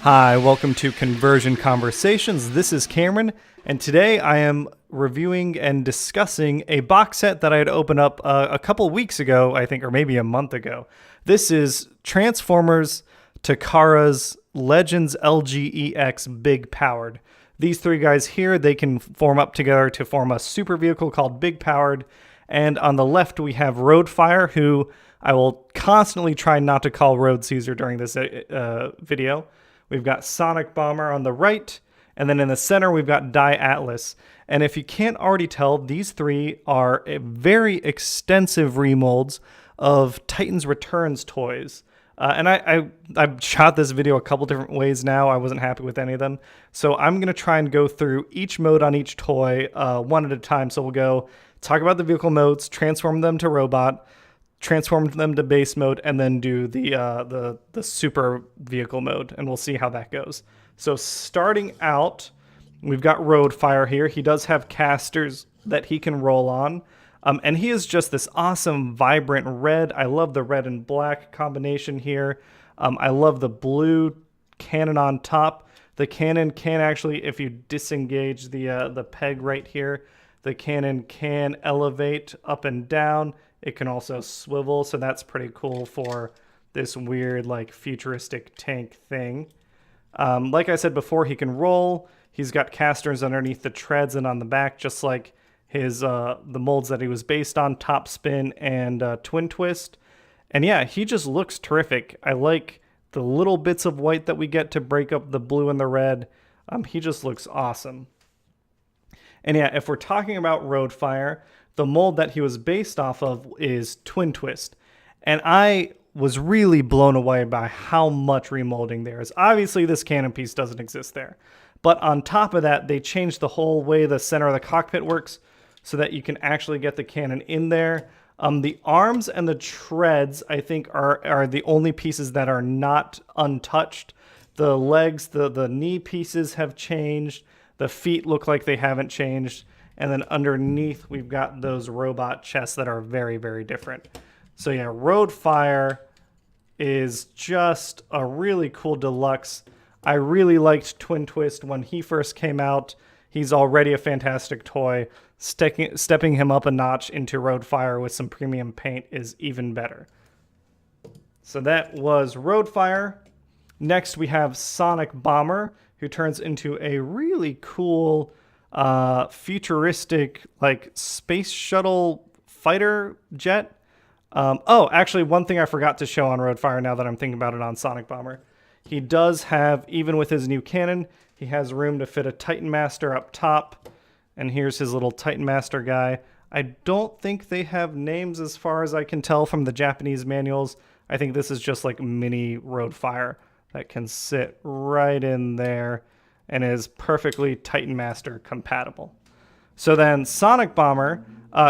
Hi, welcome to Conversion Conversations. This is Cameron, and today I am reviewing and discussing a box set that I had opened up a couple weeks ago, I think, or maybe a month ago. This is Transformers Takara's Legends LGEX Big Powered. These three guys here, they can form up together to form a super vehicle called Big Powered. And on the left, we have Roadfire, who I will constantly try not to call Road Caesar during this video. We've got Sonic Bomber on the right, and then in the center, we've got Die Atlas. And if you can't already tell, these three are very extensive remolds of Titans Returns toys. And I've shot this video a couple different ways now. I wasn't happy with any of them. So I'm going to try and go through each mode on each toy one at a time. So we'll go talk about the vehicle modes, transform them to robot, transform them to base mode, and then do the super vehicle mode, and we'll see how that goes. So starting out, we've got Roadfire here. He does have casters that he can roll on, and he is just this awesome, vibrant red. I love the red and black combination here. I love the blue cannon on top. The cannon can actually, if you disengage the peg right here, the cannon can elevate up and down. It can also swivel, so that's pretty cool for this weird, like, futuristic tank thing. Like I said before, he can roll. He's got casters underneath the treads and on the back, just like his the molds that he was based on, Top Spin and Twin Twist. And yeah, he just looks terrific. I like the little bits of white that we get to break up the blue and the red. He just looks awesome. And yeah, if we're talking about Roadfire, the mold that he was based off of is Twin Twist. And I was really blown away by how much remolding there is. Obviously, this cannon piece doesn't exist there. But on top of that, they changed the whole way the center of the cockpit works so that you can actually get the cannon in there. The arms and the treads, I think, are the only pieces that are not untouched. The legs, the knee pieces have changed. The feet look like they haven't changed. And then underneath, we've got those robot chests that are very, very different. So yeah, Roadfire is just a really cool deluxe. I really liked Twin Twist when he first came out. He's already a fantastic toy. Stepping him up a notch into Roadfire with some premium paint is even better. So that was Roadfire. Next, we have Sonic Bomber, who turns into a really cool futuristic, like, space shuttle fighter jet. Oh, actually, one thing I forgot to show on Roadfire now that I'm thinking about it on Sonic Bomber. He does have, even with his new cannon, he has room to fit a Titan Master up top. And here's his little Titan Master guy. I don't think they have names as far as I can tell from the Japanese manuals. I think this is just like mini Roadfire that can sit right in there and is perfectly Titan Master compatible. So then Sonic Bomber,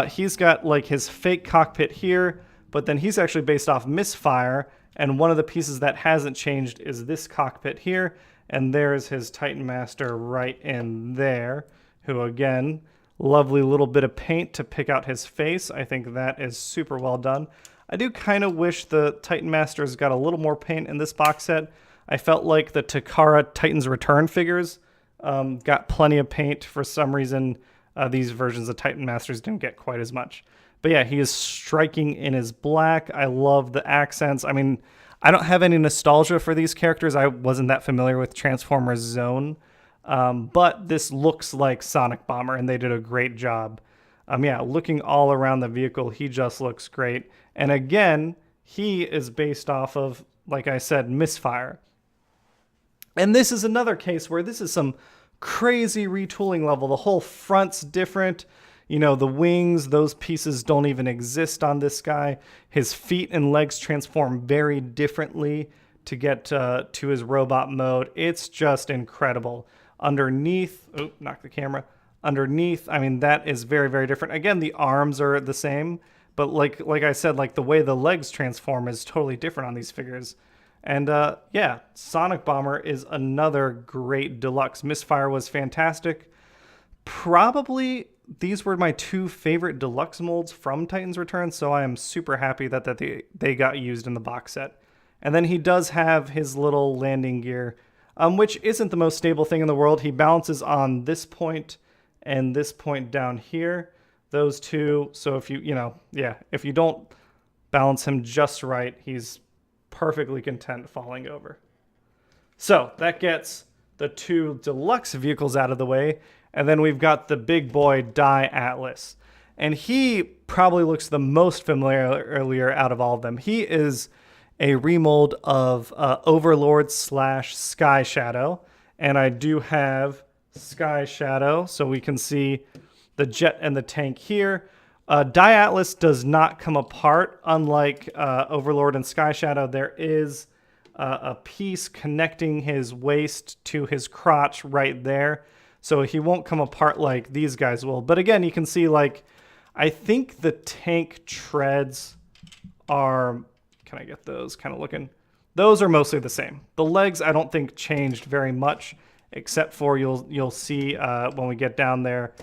he's got like his fake cockpit here, but then he's actually based off Misfire, and one of the pieces that hasn't changed is this cockpit here, and there's his Titan Master right in there, who again, lovely little bit of paint to pick out his face. I think that is super well done. I do kind of wish the Titan Master's got a little more paint in this box set. I felt like the Takara Titans Return figures got plenty of paint. For some reason, these versions of Titan Masters didn't get quite as much. But yeah, he is striking in his black. I love the accents. I mean, I don't have any nostalgia for these characters. I wasn't that familiar with Transformers Zone. But this looks like Sonic Bomber, and they did a great job. Yeah, looking all around the vehicle, he just looks great. And again, he is based off of, like I said, Misfire. And this is another case where this is some crazy retooling level. The whole front's different. You know, the wings, those pieces don't even exist on this guy. His feet and legs transform very differently to get to his robot mode. It's just incredible. Underneath, oh, knock the camera. Underneath, I mean, that is very, very different. Again, the arms are the same, but like I said, like the way the legs transform is totally different on these figures. And yeah, Sonic Bomber is another great deluxe. Misfire was fantastic. Probably these were my two favorite deluxe molds from Titans Return, so I am super happy that they got used in the box set. And then he does have his little landing gear which isn't the most stable thing in the world. He balances on this point and this point down here, those two. So if if you don't balance him just right, he's perfectly content falling over. So that gets the two deluxe vehicles out of the way. And then we've got the big boy Die Atlas. And he probably looks the most familiar out of all of them. He is a remold of Overlord / Sky Shadow. And I do have Sky Shadow, so we can see the jet and the tank here. Die Atlas does not come apart. Unlike Overlord and Sky Shadow, there is a piece connecting his waist to his crotch right there. So he won't come apart like these guys will. But again, you can see, like, I think the tank treads are, can I get those kind of looking? Those are mostly the same. The legs I don't think changed very much, except for you'll see when we get down there,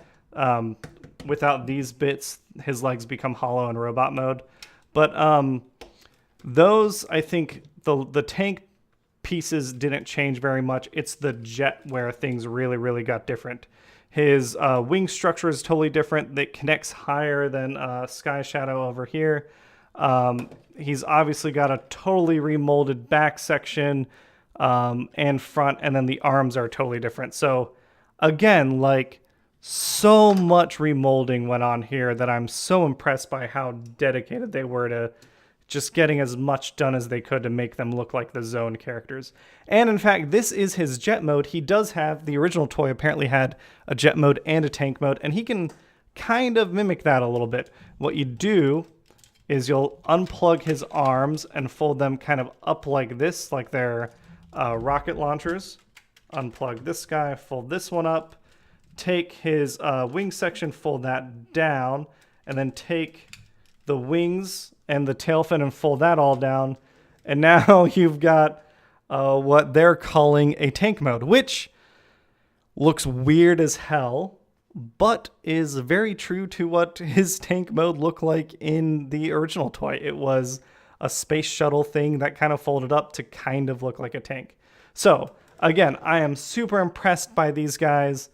without these bits, his legs become hollow in robot mode. But those, I think, the tank pieces didn't change very much. It's the jet where things really got different. His wing structure is totally different. It connects higher than Sky Shadow over here. He's obviously got a totally remolded back section and front, and then the arms are totally different. So again, like, so much remolding went on here that I'm so impressed by how dedicated they were to just getting as much done as they could to make them look like the Zone characters. And in fact, this is his jet mode. He does have, the original toy apparently had a jet mode and a tank mode, and he can kind of mimic that a little bit. What you do is you'll unplug his arms and fold them kind of up like this, like they're rocket launchers. Unplug this guy, fold this one up, take his wing section, fold that down, and then take the wings and the tail fin and fold that all down. And now you've got what they're calling a tank mode, which looks weird as hell, but is very true to what his tank mode looked like in the original toy. It was a space shuttle thing that kind of folded up to kind of look like a tank. So again, I am super impressed by these guys.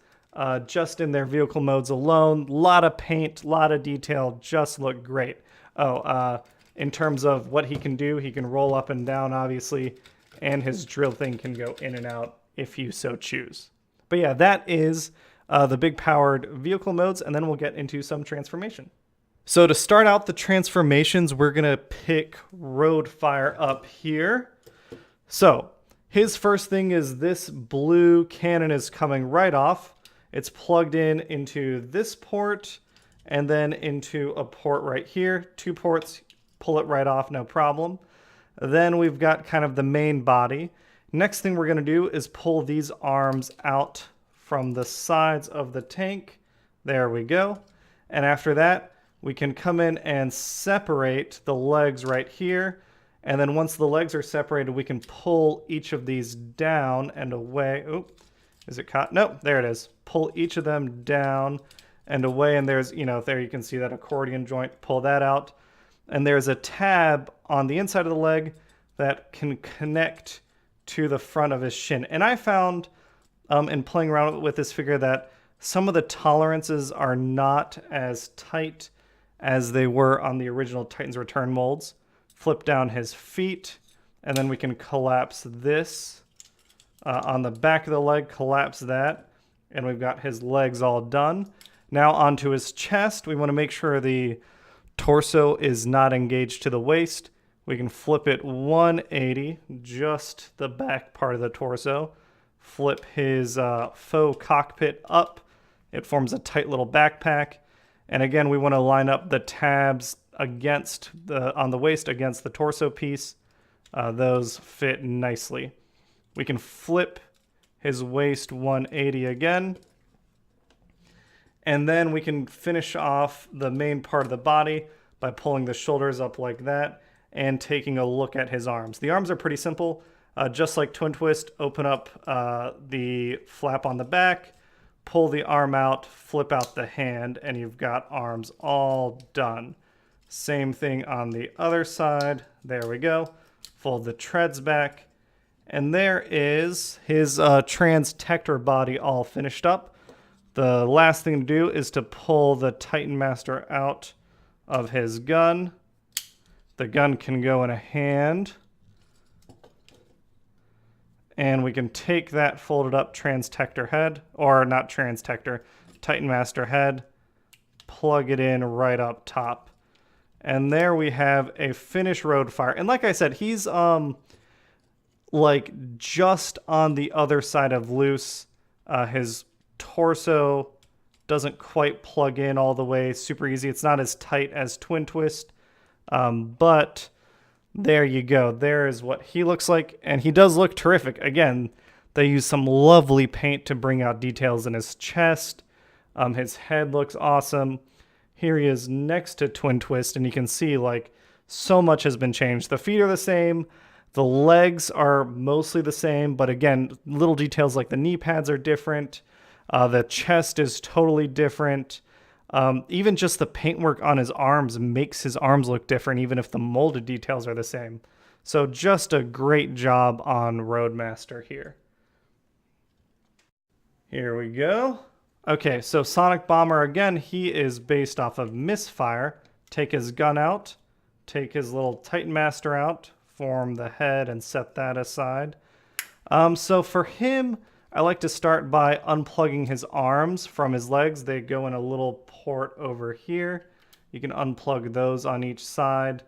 Just in their vehicle modes alone, a lot of paint, a lot of detail, just look great. In terms of what he can do, he can roll up and down, obviously, and his drill thing can go in and out if you so choose. But yeah, that is the big powered vehicle modes, and then we'll get into some transformation. So to start out the transformations, we're going to pick Roadfire up here. So his first thing is this blue cannon is coming right off. It's plugged in into this port and then into a port right here. 2 ports, pull it right off, no problem. Then we've got kind of the main body. Next thing we're going to do is pull these arms out from the sides of the tank. There we go. And after that, we can come in and separate the legs right here. And then once the legs are separated, we can pull each of these down and away. Oh, is it caught? Nope, there it is. Pull each of them down and away. And there's, there you can see that accordion joint. Pull that out. And there's a tab on the inside of the leg that can connect to the front of his shin. And I found in playing around with this figure that some of the tolerances are not as tight as they were on the original Titan's Return molds. Flip down his feet, and then we can collapse this on the back of the leg, collapse that, and we've got his legs all done. Now onto his chest. We want to make sure the torso is not engaged to the waist. We can flip it 180, just the back part of the torso. Flip his faux cockpit up. It forms a tight little backpack. And again, we want to line up the tabs against on the waist against the torso piece. Those fit nicely. We can flip his waist 180 again. And then we can finish off the main part of the body by pulling the shoulders up like that and taking a look at his arms. The arms are pretty simple. Just like Twin Twist, open up the flap on the back, pull the arm out, flip out the hand, and you've got arms all done. Same thing on the other side. There we go. Fold the treads back. And there is his trans-tector body all finished up. The last thing to do is to pull the Titan Master out of his gun. The gun can go in a hand. And we can take that folded up trans-tector head, or not trans-tector, Titan Master head, plug it in right up top. And there we have a finished road fire. And like I said, he's like just on the other side of loose. His torso doesn't quite plug in all the way super easy. It's not as tight as Twin Twist, but there you go. There is what he looks like, and he does look terrific. Again, they use some lovely paint to bring out details in his chest. His head looks awesome. Here he is next to Twin Twist, and you can see like so much has been changed. The feet are the same. The legs are mostly the same, but again, little details like the knee pads are different. The chest is totally different. Even just the paintwork on his arms makes his arms look different, even if the molded details are the same. So just a great job on Roadmaster here. Here we go. Okay, so Sonic Bomber, again, he is based off of Misfire. Take his gun out, take his little Titan Master out, form the head and set that aside. So for him, I like to start by unplugging his arms from his legs. They go in a little port over here. You can unplug those on each side,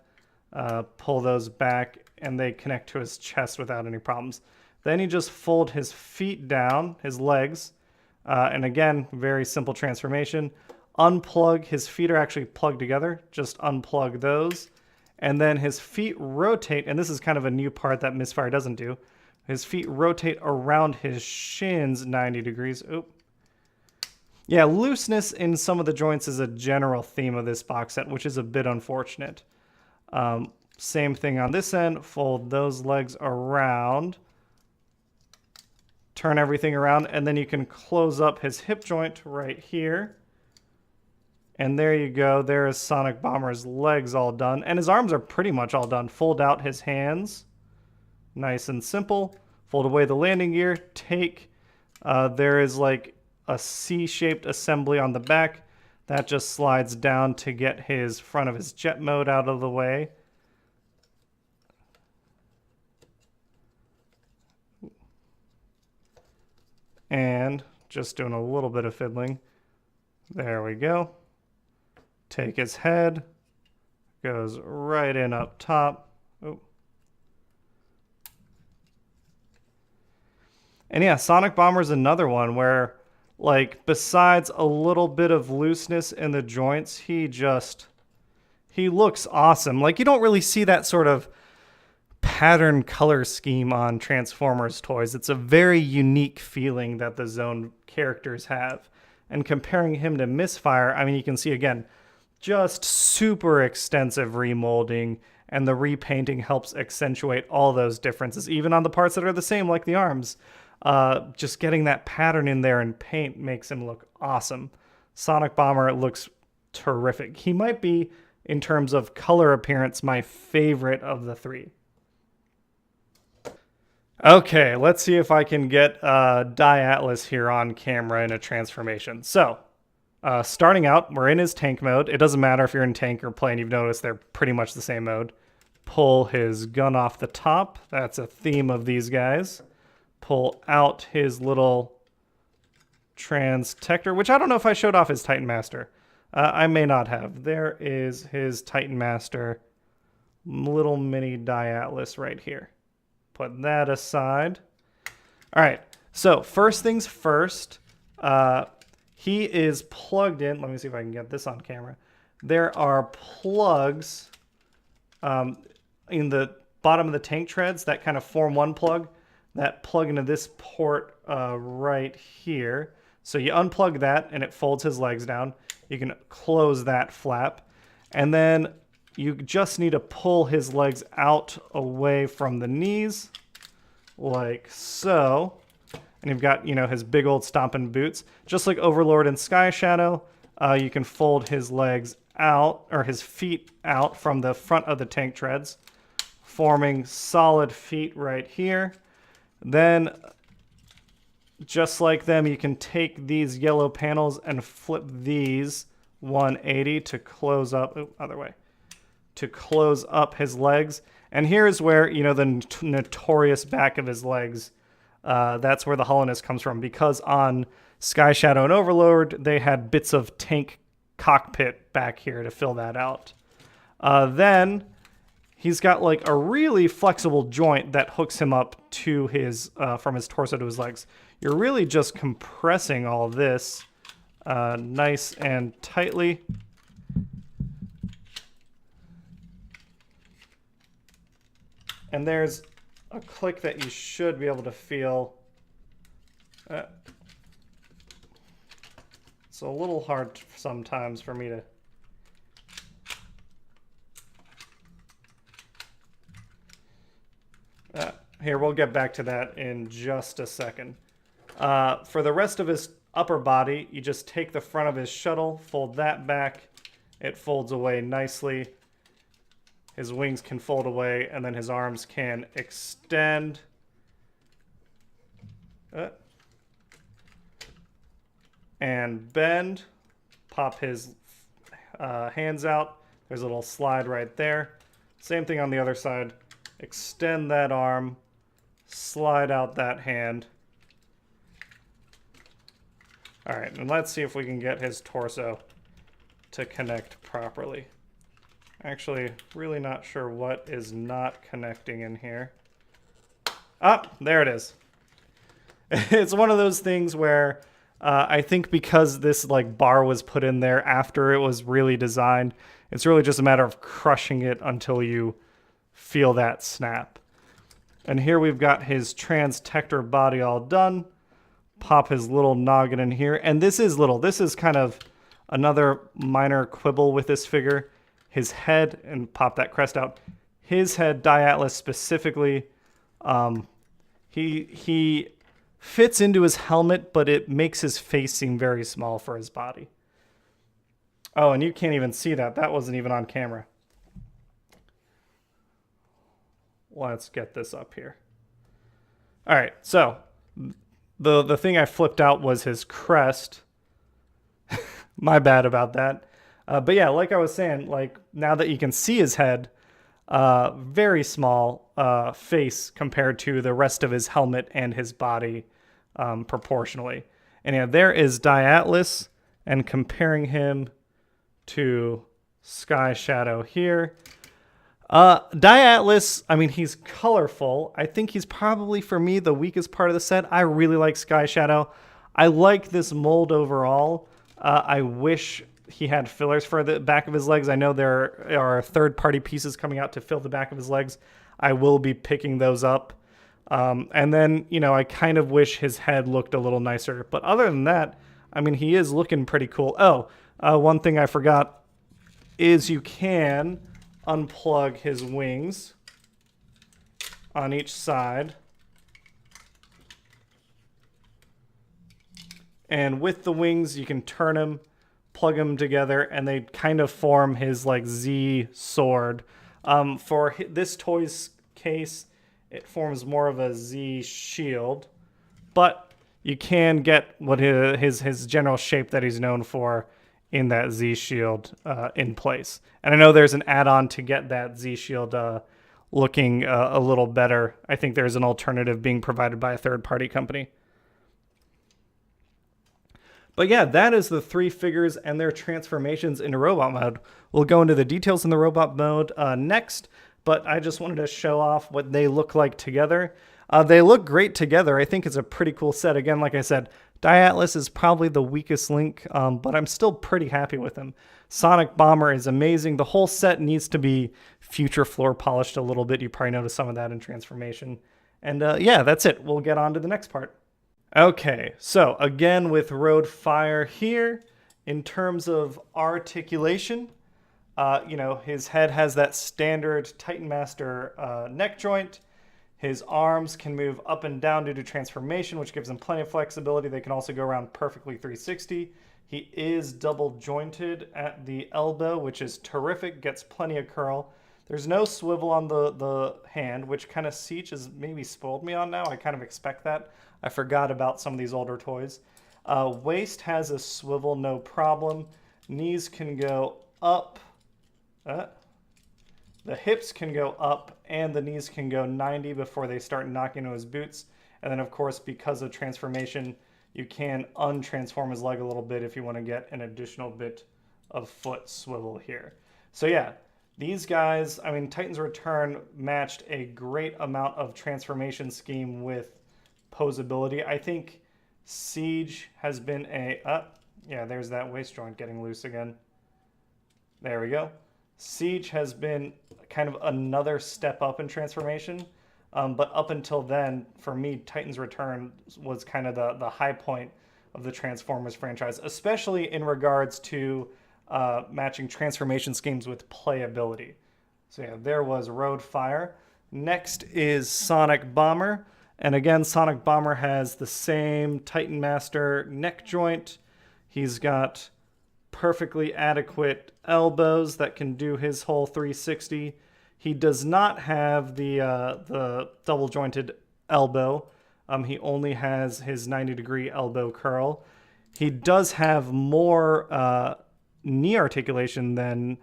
pull those back, and they connect to his chest without any problems. Then you just fold his feet down, his legs, and again, very simple transformation. Unplug, his feet are actually plugged together. Just unplug those. And then his feet rotate, and this is kind of a new part that Misfire doesn't do. His feet rotate around his shins 90 degrees. Oop. Yeah, looseness in some of the joints is a general theme of this box set, which is a bit unfortunate. Same thing on this end. Fold those legs around. Turn everything around, and then you can close up his hip joint right here. And there you go. There is Sonic Bomber's legs all done. And his arms are pretty much all done. Fold out his hands. Nice and simple. Fold away the landing gear. Take, there is like a C-shaped assembly on the back. That just slides down to get his front of his jet mode out of the way. And just doing a little bit of fiddling. There we go. Take his head, goes right in up top. Oh. And yeah, Sonic Bomber's another one where, like, besides a little bit of looseness in the joints, he looks awesome. Like, you don't really see that sort of pattern color scheme on Transformers toys. It's a very unique feeling that the Zone characters have. And comparing him to Misfire, I mean, you can see again, just super extensive remolding, and the repainting helps accentuate all those differences, even on the parts that are the same, like the arms. Just getting that pattern in there and paint makes him look awesome. Sonic Bomber looks terrific. He might be, in terms of color appearance, my favorite of the three. Okay, let's see if I can get Atlas here on camera in a transformation. So, starting out, we're in his tank mode. It doesn't matter if you're in tank or plane, you've noticed they're pretty much the same mode. Pull his gun off the top. That's a theme of these guys. Pull out his little trans-tector, which I don't know if I showed off his Titan Master. I may not have. There is his Titan Master, little mini Atlas right here. Put that aside. All right, so first things first, he is plugged in. Let me see if I can get this on camera. There are plugs in the bottom of the tank treads that kind of form one plug. That plug into this port right here. So you unplug that and it folds his legs down. You can close that flap. And then you just need to pull his legs out away from the knees, like so. And you've got, you know, his big old stomping boots. Just like Overlord and Sky Shadow, you can fold his legs out, or his feet out from the front of the tank treads, forming solid feet right here. Then, just like them, you can take these yellow panels and flip these 180 to close up, other way, to close up his legs. And here's where, you know, the notorious back of his legs, that's where the hollowness comes from, because on Sky Shadow and Overlord, they had bits of tank cockpit back here to fill that out. Then he's got like a really flexible joint that hooks him up to his, from his torso to his legs. You're really just compressing all this nice and tightly. And there's a click that you should be able to feel. It's a little hard sometimes for me to... Here, we'll get back to that in just a second. For the rest of his upper body, you just take the front of his shuttle, fold that back. It folds away nicely. His wings can fold away, and then his arms can extend. And bend. Pop his hands out. There's a little slide right there. Same thing on the other side. Extend that arm. Slide out that hand. All right, and let's see if we can get his torso to connect properly. Actually, really not sure what is not connecting in here. Ah, there it is. It's one of those things where I think because this like bar was put in there after it was really designed, it's really just a matter of crushing it until you feel that snap. And here we've got his transtector body all done. Pop his little noggin in here. And this is little. This is kind of another minor quibble with this figure. His head, and pop that crest out. His head, Diatlas specifically, he fits into his helmet, but it makes his face seem very small for his body. Oh, and you can't even see that. That wasn't even on camera. Let's get this up here. All right, so the thing I flipped out was his crest. My bad about that. But yeah, like I was saying, like now that you can see his head, very small face compared to the rest of his helmet and his body proportionally. And yeah, there is Diatlas, and comparing him to Sky Shadow here. Diatlas, I mean, he's colorful. I think he's probably, for me, the weakest part of the set. I really like Sky Shadow. I like this mold overall. I wish he had fillers for the back of his legs. I know there are third-party pieces coming out to fill the back of his legs. I will be picking those up. And then, you know, I kind of wish his head looked a little nicer. But other than that, I mean, he is looking pretty cool. Oh, one thing I forgot is you can unplug his wings on each side. And with the wings, you can turn them, plug them together, and they kind of form his like Z sword. For this toy's case, it forms more of a Z shield, but you can get what his general shape that he's known for in that Z shield in place. And I know there's an add-on to get that Z shield looking a little better. I think there's an alternative being provided by a third-party company. But yeah, that is the three figures and their transformations into robot mode. We'll go into the details in the robot mode next, but I just wanted to show off what they look like together. They look great together. I think it's a pretty cool set. Again, like I said, Diatlas is probably the weakest link, but I'm still pretty happy with him. Sonic Bomber is amazing. The whole set needs to be future floor polished a little bit. You probably noticed some of that in transformation. And yeah, that's it. We'll get on to the next part. Okay, so again with Road Fire here, in terms of articulation, you know, his head has that standard Titan Master neck joint. His arms can move up and down due to transformation, which gives him plenty of flexibility. They can also go around perfectly 360. He is double jointed at the elbow, which is terrific, gets plenty of curl. There's no swivel on the hand, which kind of Siege has maybe spoiled me on now. I kind of expect that. I forgot about some of these older toys. Waist has a swivel, no problem. Knees can go up. The hips can go up and the knees can go 90 before they start knocking into his boots. And then, of course, because of transformation, you can untransform his leg a little bit if you want to get an additional bit of foot swivel here. So yeah, these guys, I mean, Titan's Return matched a great amount of transformation scheme with posability. I think Siege has been yeah, there's that waist joint getting loose again. There we go. Siege has been kind of another step up in transformation. But up until then, for me, Titan's Return was kind of the high point of the Transformers franchise, especially in regards to matching transformation schemes with playability. So yeah, there was Road Fire. Next is Sonic Bomber. And again, Sonic Bomber has the same Titan Master neck joint. He's got perfectly adequate elbows that can do his whole 360. He does not have the double jointed elbow. He only has his 90-degree elbow curl. He does have more knee articulation than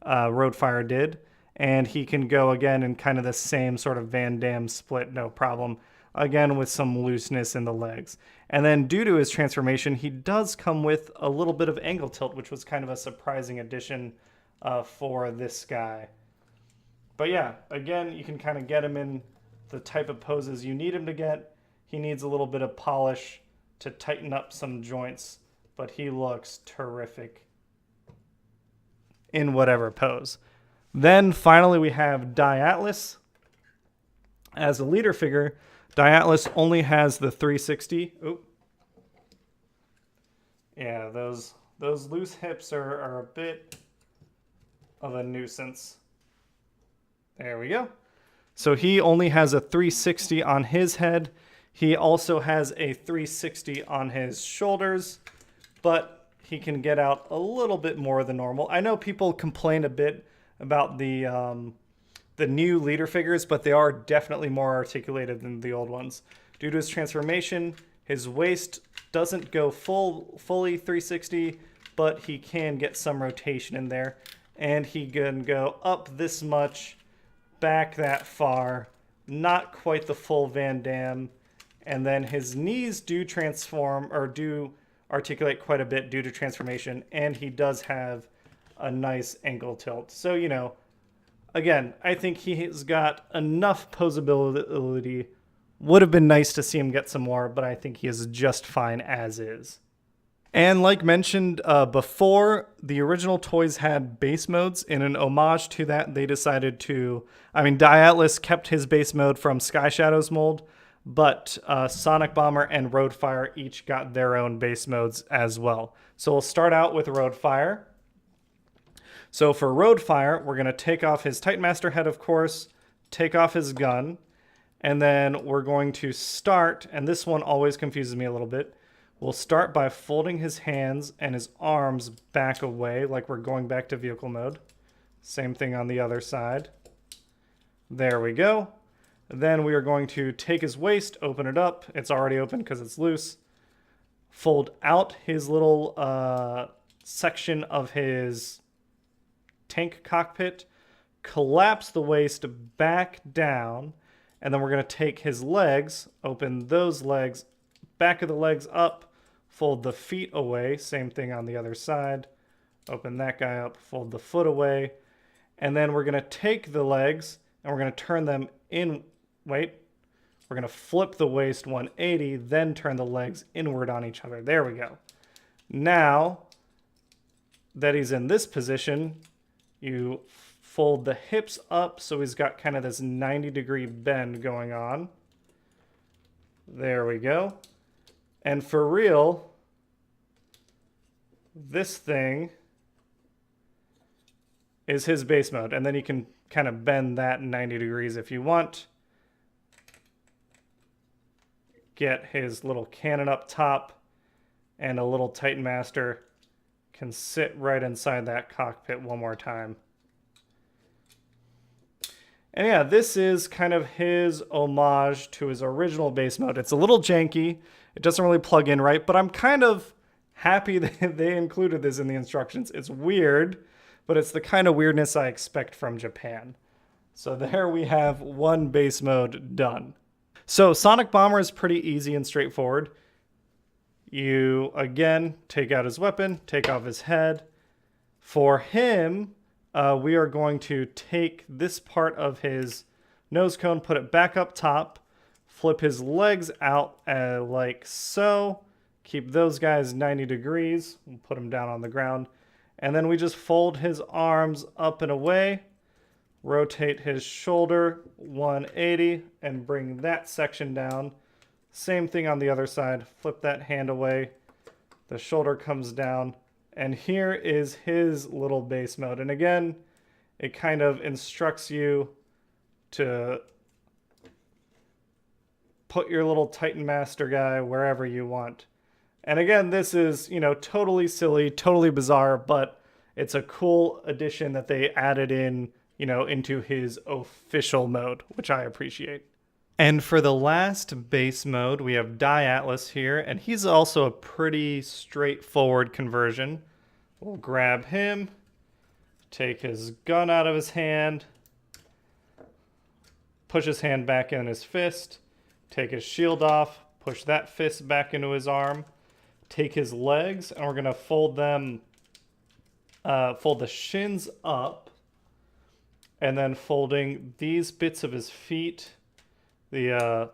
Roadfire did, and he can go again in kind of the same sort of Van Damme split, no problem. Again, with some looseness in the legs. And then due to his transformation, he does come with a little bit of angle tilt, which was kind of a surprising addition for this guy. But yeah, again, you can kind of get him in the type of poses you need him to get. He needs a little bit of polish to tighten up some joints, but he looks terrific in whatever pose. Then finally we have Diatlas. As a leader figure, Diatlas only has the 360. Oop. Yeah, those loose hips are a bit of a nuisance. There we go. So he only has a 360 on his head. He also has a 360 on his shoulders, but he can get out a little bit more than normal. I know people complain a bit about the new leader figures, but they are definitely more articulated than the old ones. Due to his transformation, his waist doesn't go fully 360, but he can get some rotation in there. And he can go up this much, back that far, not quite the full Van Damme. And then his knees do transform, or do articulate quite a bit due to transformation, and he does have a nice ankle tilt. So, you know, again, I think he has got enough posability. Would have been nice to see him get some more, but I think he is just fine as is. And like mentioned before, the original toys had base modes. In an homage to that, they decided to... I mean, Diatlas kept his base mode from Sky Shadow's mold, but Sonic Bomber and Roadfire each got their own base modes as well. So we'll start out with Roadfire. So for Roadfire, we're going to take off his Titan Master head, of course, take off his gun, and then we're going to start, and this one always confuses me a little bit, we'll start by folding his hands and his arms back away, like we're going back to vehicle mode. Same thing on the other side. There we go. Then we are going to take his waist, open it up. It's already open because it's loose. Fold out his little section of his tank cockpit, collapse the waist back down, and then we're going to take his legs, open those legs, back of the legs up, fold the feet away, same thing on the other side, open that guy up, fold the foot away, and then we're going to take the legs and we're going to turn them in, we're going to flip the waist 180, then turn the legs inward on each other. There we go. Now that he's in this position, you fold the hips up so he's got kind of this 90-degree bend going on. There we go. And for real, this thing is his base mode. And then you can kind of bend that 90 degrees if you want. Get his little cannon up top, and a little Titan Master can sit right inside that cockpit one more time. And yeah, this is kind of his homage to his original base mode. It's a little janky. It doesn't really plug in right, but I'm kind of happy that they included this in the instructions. It's weird, but it's the kind of weirdness I expect from Japan. So there we have one base mode done. So Sonic Bomber is pretty easy and straightforward. You, again, take out his weapon, take off his head. For him, we are going to take this part of his nose cone, put it back up top, flip his legs out like so, keep those guys 90 degrees, and put him down on the ground. And then we just fold his arms up and away, rotate his shoulder 180, and bring that section down. Same thing on the other side, flip that hand away, the shoulder comes down, and here is his little base mode. And again, it kind of instructs you to put your little Titan Master guy wherever you want. And again, this is, you know, totally silly, totally bizarre, but it's a cool addition that they added in, you know, into his official mode, which I appreciate. And for the last base mode, we have Atlas here, and he's also a pretty straightforward conversion. We'll grab him, take his gun out of his hand, push his hand back in his fist, take his shield off, push that fist back into his arm, take his legs, and we're going to fold them, fold the shins up, and then folding these bits of his feet, the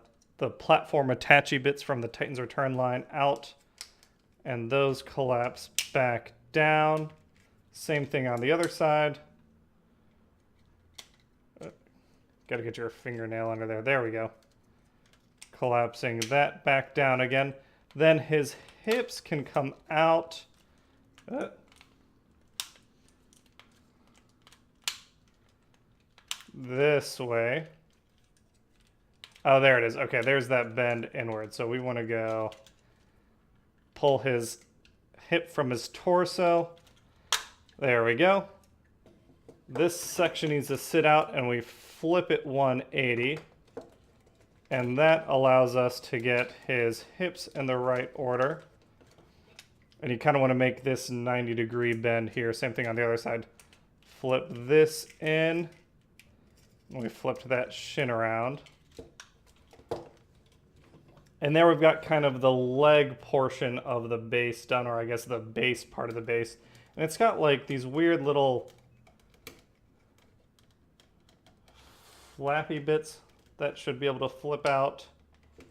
platform attache bits from the Titan's Return line out, and those collapse back down. Same thing on the other side. Got to get your fingernail under there. There we go. Collapsing that back down again. Then his hips can come out. This way. Oh, there it is. Okay, there's that bend inward. So we want to go pull his hip from his torso. There we go. This section needs to sit out, and we flip it 180. And that allows us to get his hips in the right order. And you kind of want to make this 90-degree bend here. Same thing on the other side. Flip this in. And we flipped that shin around. And there we've got kind of the leg portion of the base done, or I guess the base part of the base. And it's got like these weird little flappy bits that should be able to flip out. If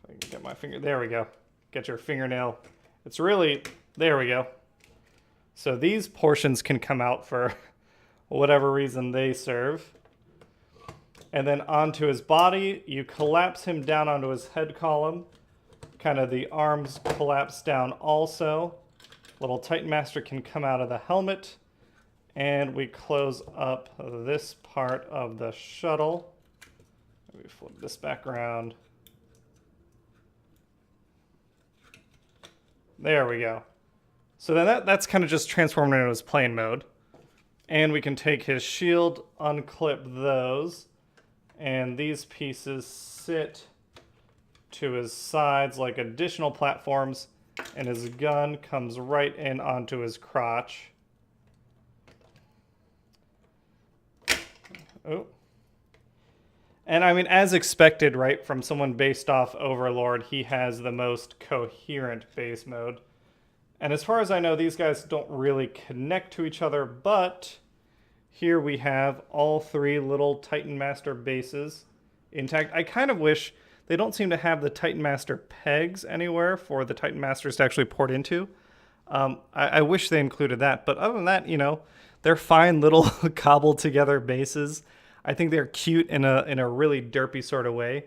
I can get my finger, there we go. Get your fingernail. It's really, there we go. So these portions can come out for whatever reason they serve. And then onto his body, you collapse him down onto his head column. Kind of the arms collapse down also. Little Titan Master can come out of the helmet. And we close up this part of the shuttle. Let me flip this back around. There we go. So then that's kind of just transformed into his plane mode. And we can take his shield, unclip those. And these pieces sit to his sides like additional platforms, and his gun comes right in onto his crotch. Oh. And I mean, as expected, right, from someone based off Overlord, he has the most coherent base mode. And as far as I know, these guys don't really connect to each other, but here we have all three little Titan Master bases intact. I kind of wish they don't seem to have the Titan Master pegs anywhere for the Titan Masters to actually port into. I wish they included that, but other than that, you know, they're fine little cobbled together bases. I think they're cute in a really derpy sort of way.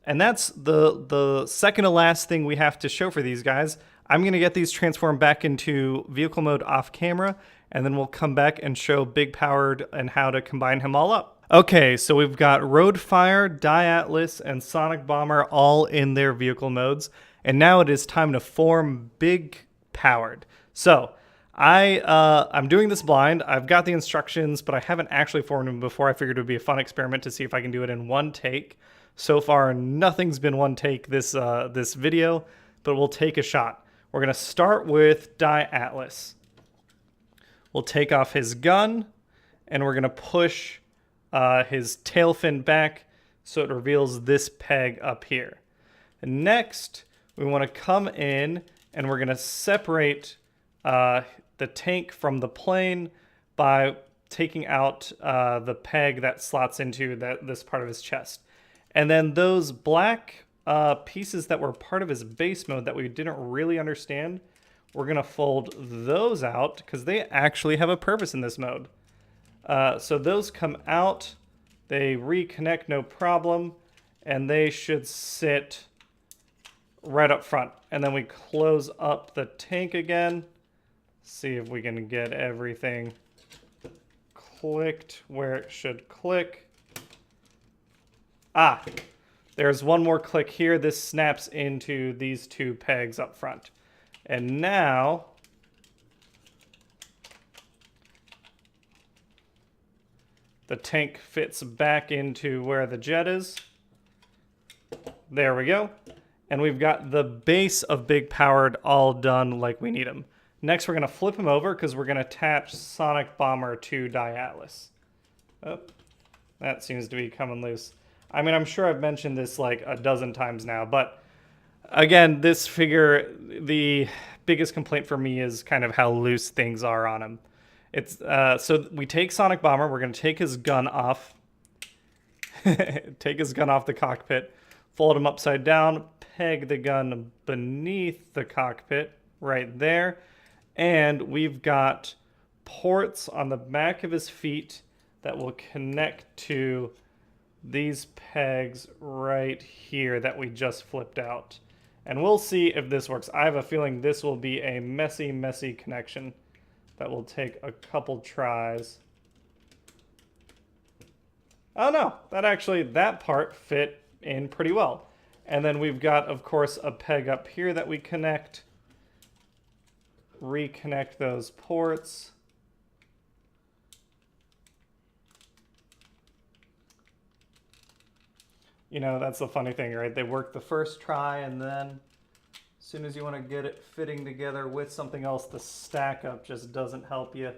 And that's the second to last thing we have to show for these guys. I'm going to get these transformed back into vehicle mode off camera, and then we'll come back and show Big Powered and how to combine him all up. Okay, so we've got Roadfire, Atlas, and Sonic Bomber all in their vehicle modes, and now it is time to form Big Powered. So I'm doing this blind. I've got the instructions, but I haven't actually formed them before. I figured it would be a fun experiment to see if I can do it in one take. So far, nothing's been one take this video, but we'll take a shot. We're gonna start with Atlas. We'll take off his gun, and we're gonna push his tail fin back so it reveals this peg up here. And next, we want to come in and we're gonna separate the tank from the plane by taking out the peg that slots into this part of his chest. And then those black pieces that were part of his base mode that we didn't really understand, we're going to fold those out because they actually have a purpose in this mode. So those come out, they reconnect no problem, and they should sit right up front. And then we close up the tank again. See if we can get everything clicked where it should click. Ah, there's one more click here. This snaps into these two pegs up front. And now the tank fits back into where the jet is. There we go. And we've got the base of Big Powered all done like we need them. Next, we're going to flip him over because we're going to attach Sonic Bomber to Atlas. Oh, that seems to be coming loose. I mean, I'm sure I've mentioned this like a dozen times now, but again, this figure, the biggest complaint for me is kind of how loose things are on him. It's so we take Sonic Bomber, we're going to take his gun off, take his gun off the cockpit, fold him upside down, peg the gun beneath the cockpit right there. And we've got ports on the back of his feet that will connect to these pegs right here that we just flipped out. And we'll see if this works. I have a feeling this will be a messy, messy connection that will take a couple tries. Oh no, that part fit in pretty well. And then we've got, of course, a peg up here that we connect. Reconnect those ports. You know, that's the funny thing, right? They work the first try, and then as soon as you want to get it fitting together with something else, the stack up just doesn't help you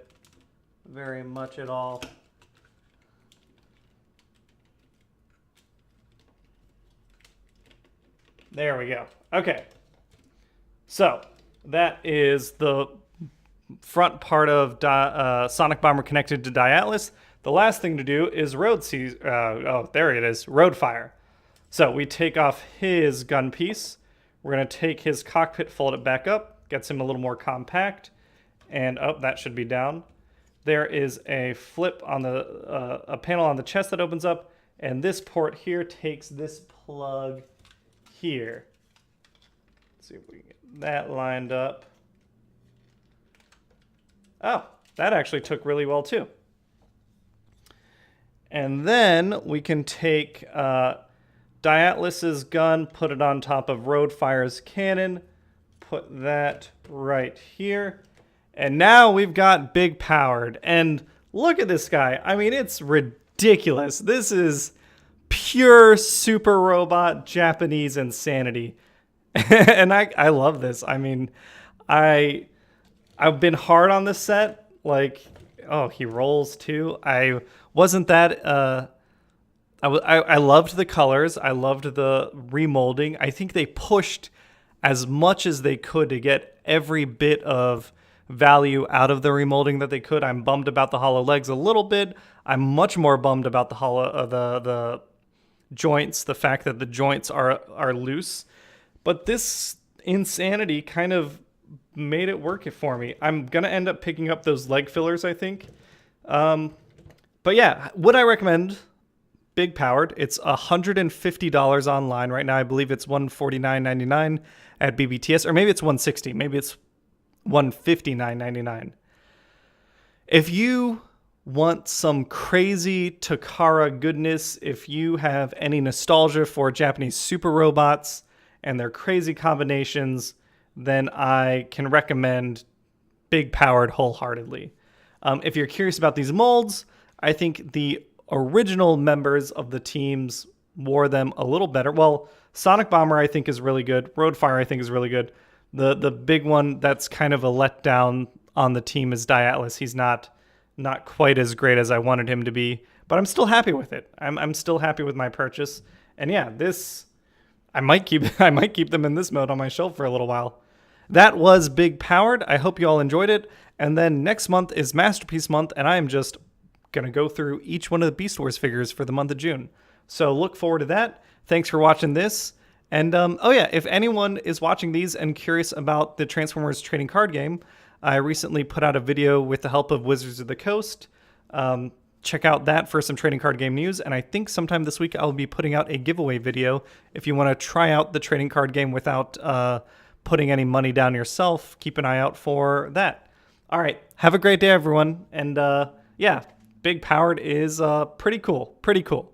very much at all. There we go. Okay. So that is the front part of Sonic Bomber connected to Atlas. The last thing to do is road fire. So we take off his gun piece. We're going to take his cockpit, fold it back up, gets him a little more compact, and that should be down. There is a flip on the a panel on the chest that opens up, and this port here takes this plug here. Let's see if we can get that lined up. Oh, that actually took really well too. And then we can take Atlas's gun, put it on top of Roadfire's cannon, put that right here. And now we've got Big Powered. And look at this guy. I mean, it's ridiculous. This is pure super robot Japanese insanity. And I love this. I mean, I've been hard on this set. Like, oh, he rolls too. I wasn't that... I loved the colors. I loved the remolding. I think they pushed as much as they could to get every bit of value out of the remolding that they could. I'm bummed about the hollow legs a little bit. I'm much more bummed about the the joints, the fact that the joints are loose. But this insanity kind of made it work for me. I'm going to end up picking up those leg fillers, I think. But yeah, would I recommend Big Powered? It's $150 online right now. I believe it's $149.99 at BBTS, or maybe it's $160. Maybe it's $159.99. If you want some crazy Takara goodness, if you have any nostalgia for Japanese super robots and their crazy combinations, then I can recommend big powered wholeheartedly. If you're curious about these molds, I think the original members of the teams wore them a little better. Well, Sonic Bomber I think is really good. Roadfire I think is really good. The big one that's kind of a letdown on the team is Diatlas. He's not quite as great as I wanted him to be, but I'm still happy with it. I'm still happy with my purchase. And yeah, this I might keep them in this mode on my shelf for a little while. That was Big Powered. I hope you all enjoyed it. And then next month is Masterpiece Month, and I am just going to go through each one of the Beast Wars figures for the month of June. So look forward to that. Thanks for watching this. And oh yeah, if anyone is watching these and curious about the Transformers trading card game, I recently put out a video with the help of Wizards of the Coast. Check out that for some trading card game news. And I think sometime this week I'll be putting out a giveaway video if you want to try out the trading card game without putting any money down yourself. Keep an eye out for that. All right, have a great day, everyone. And yeah, Big Powered is pretty cool. Pretty cool.